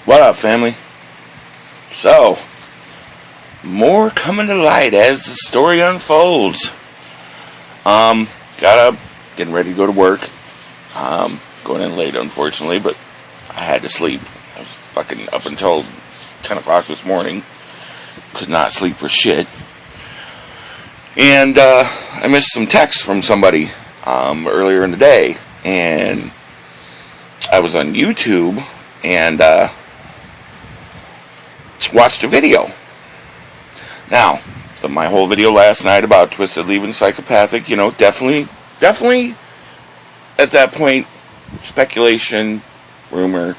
What up, family? So, more coming to light as the story unfolds. Got up, getting ready to go to work. Going in late, unfortunately, but I had to sleep. I was fucking up until 10 o'clock this morning. Could not sleep for shit. And I missed some texts from somebody earlier in the day. And I was on YouTube and watched a video. Now, my whole video last night about Twisted leaving Psychopathic, definitely at that point, speculation, rumor,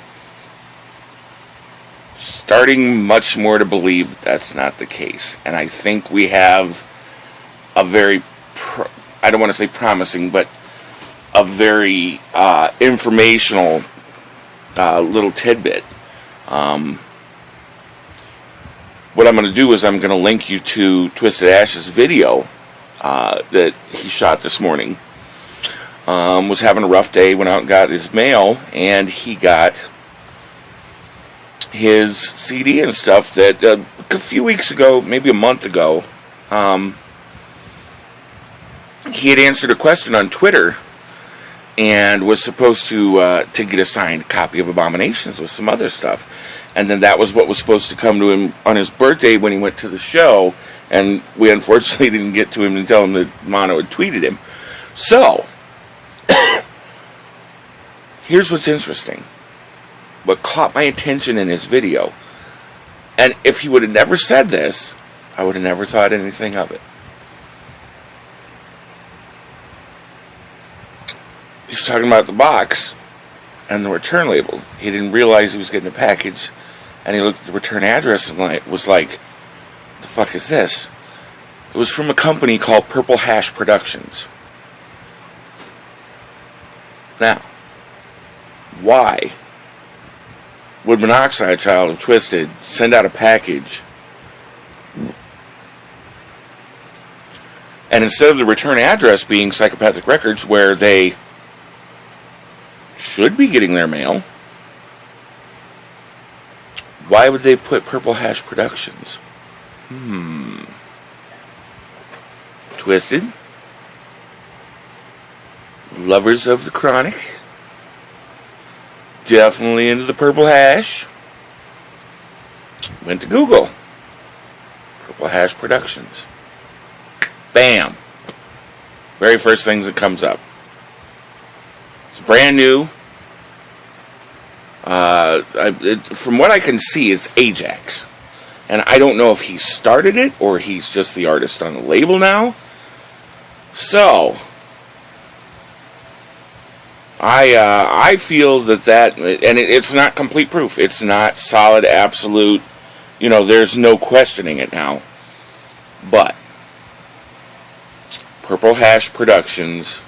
starting much more to believe that that's not the case. And I think we have a very, I don't want to say promising, but a very informational little tidbit. What I'm going to do is I'm going to link you to Twisted Ash's video that he shot this morning. Was having a rough day, went out and got his mail, and he got his CD and stuff that a few weeks ago, maybe a month ago, he had answered a question on Twitter and was supposed to get a signed copy of Abominations with some other stuff. And then that was what was supposed to come to him on his birthday when he went to the show. And we unfortunately didn't get to him and tell him that Mono had tweeted him. So, here's what's interesting. What caught my attention in his video, and if he would have never said this, I would have never thought anything of it. He's talking about the box and the return label. He didn't realize he was getting a package, and he looked at the return address and was like, the fuck is this? It was from a company called Purple Hash Productions. Now, why would Monoxide Child of Twisted send out a package, and instead of the return address being Psychopathic Records, where they should be getting their mail, why would they put Purple Hash Productions? Twisted, lovers of the chronic, definitely into the Purple Hash, went to Google, Purple Hash Productions. Bam! Very first thing that comes up. It's brand new. From what I can see, it's Ajax. And I don't know if he started it or he's just the artist on the label now. So, I feel that, and it's not complete proof. It's not solid, absolute, there's no questioning it now. But, Purple Hash Productions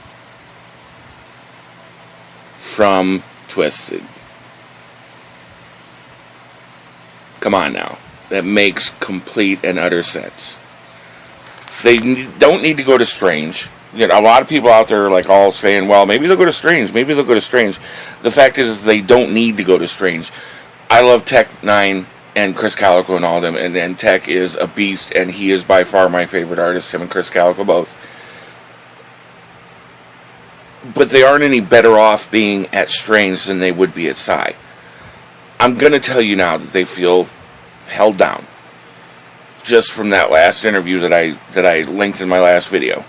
from Twisted. Come on now. That makes complete and utter sense. They don't need to go to Strange. A lot of people out there are all saying, well, maybe they'll go to Strange. Maybe they'll go to Strange. The fact is they don't need to go to Strange. I love Tech 9 and Chris Calico and all of them. And Tech is a beast, and he is by far my favorite artist, him and Chris Calico both. But they aren't any better off being at Strange than they would be at Psy. I'm going to tell you now that they feel held down. Just from that last interview that I linked in my last video.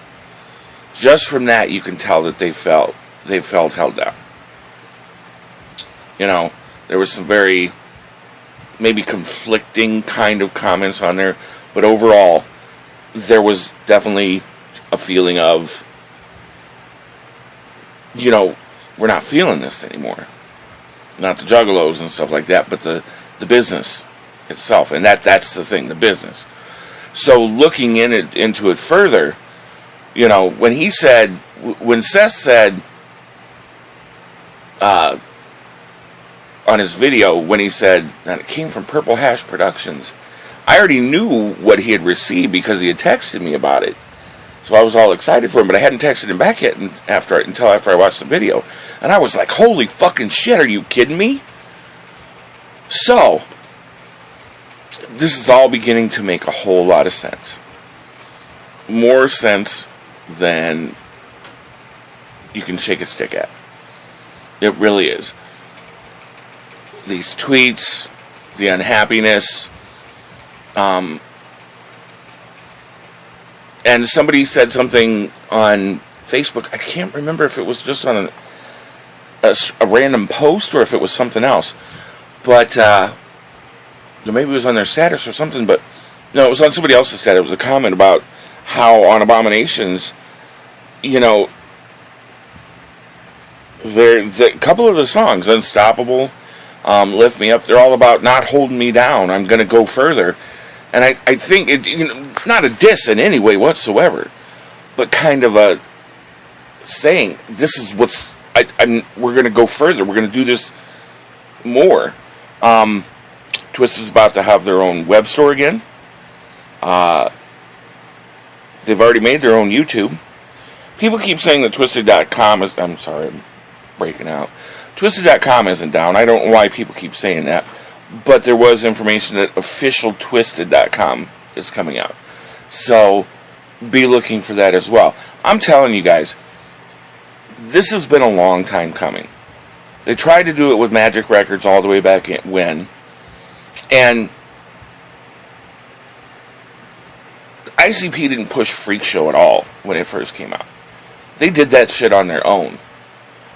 Just from that, you can tell that they felt held down. There was some very maybe conflicting kind of comments on there, but overall, there was definitely a feeling of, we're not feeling this anymore. Not the juggalos and stuff like that, but the business itself. And that's the thing, the business. So looking into it further, when Seth said on his video, when he said that it came from Purple Hash Productions, I already knew what he had received because he had texted me about it. So I was all excited for him, but I hadn't texted him back yet until after I watched the video. And I was like, holy fucking shit, are you kidding me? So, this is all beginning to make a whole lot of sense. More sense than you can shake a stick at. It really is. These tweets, the unhappiness, and somebody said something on Facebook. I can't remember if it was just on a random post or if it was something else. But maybe it was on their status or something. But no, it was on somebody else's status. It was a comment about how on Abominations, a couple of the songs, Unstoppable, Lift Me Up, they're all about not holding me down. I'm going to go further. And I think, not a diss in any way whatsoever, but kind of a saying, this is what's, we're going to go further. We're going to do this more. TWIZTID's about to have their own web store again. They've already made their own YouTube. People keep saying that TWIZTID.com is... I'm sorry, I'm breaking out. TWIZTID.com isn't down. I don't know why people keep saying that. But there was information that official TWIZTID.com is coming out. So, be looking for that as well. I'm telling you guys, this has been a long time coming. They tried to do it with Magic Records all the way back when. And ICP didn't push Freak Show at all when it first came out. They did that shit on their own.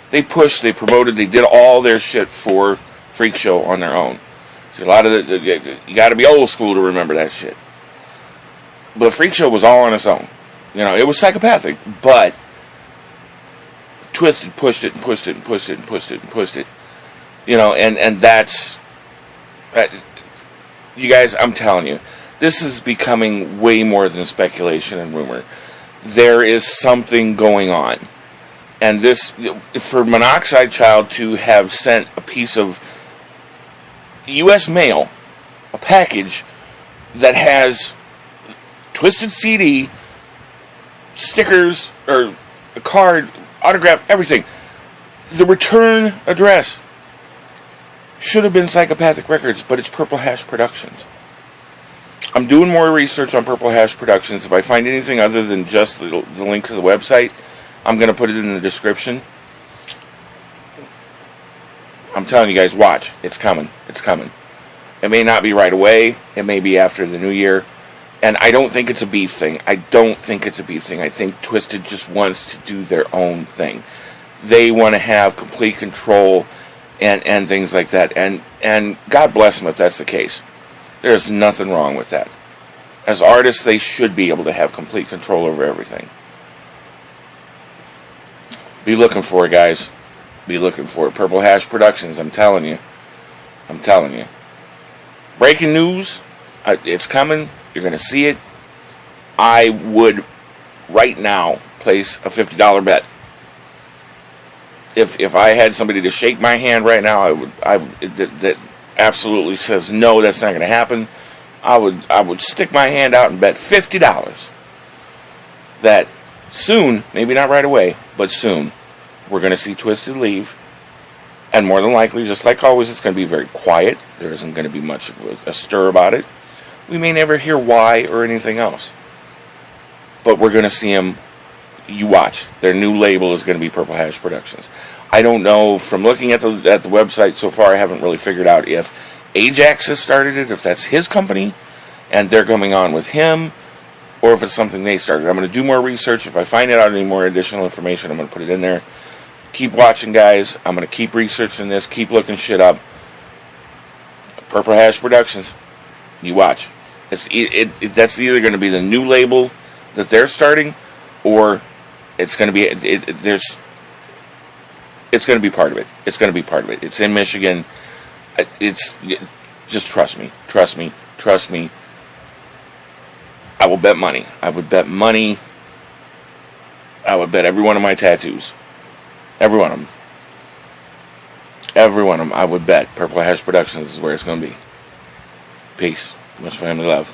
They pushed, they promoted, they did all their shit for Freak Show on their own. See, a lot of you got to be old school to remember that shit. But Freak Show was all on its own. It was psychopathic, but TWIZTID pushed it and pushed it and pushed it and pushed it and pushed it. And that's... you guys, I'm telling you, this is becoming way more than speculation and rumor. There is something going on. And this, for Monoxide Child to have sent a piece of U.S. mail, a package that has TWIZTID CD, stickers, or a card, autograph, everything. The return address should have been Psychopathic Records, but it's Purple Hash Productions. I'm doing more research on Purple Hash Productions. If I find anything other than just the link to the website, I'm going to put it in the description. I'm telling you guys, watch. It's coming. It's coming. It may not be right away. It may be after the new year. And I don't think it's a beef thing. I think TWIZTID just wants to do their own thing. They want to have complete control and things like that. And God bless them if that's the case. There's nothing wrong with that. As artists, they should be able to have complete control over everything. Be looking for it, guys. Be looking for it. Purple Hash Productions, I'm telling you. I'm telling you. Breaking news. It's coming. You're going to see it. I would, right now, place a $50 bet. If I had somebody to shake my hand right now, that absolutely says no, that's not going to happen. I would stick my hand out and bet $50 that soon, maybe not right away, but soon, we're going to see TWIZTID leave. And more than likely, just like always, it's going to be very quiet. There isn't going to be much of a stir about it. We may never hear why or anything else. But we're going to see them. You watch. Their new label is going to be Purple Hash Productions. I don't know. From looking at the website so far, I haven't really figured out if Ajax has started it, if that's his company, and they're coming on with him, or if it's something they started. I'm going to do more research. If I find out any more additional information, I'm going to put it in there. Keep watching, guys. I'm going to keep researching this. Keep looking shit up. Purple Hash Productions. You watch. That's either going to be the new label that they're starting, or it's going to be it's going to be part of it. It's going to be part of it. It's in Michigan. Just trust me. Trust me. Trust me. I will bet money. I would bet money. I would bet every one of my tattoos. Every one of them. Every one of them. I would bet Purple Hash Productions is where it's going to be. Peace. Much family love.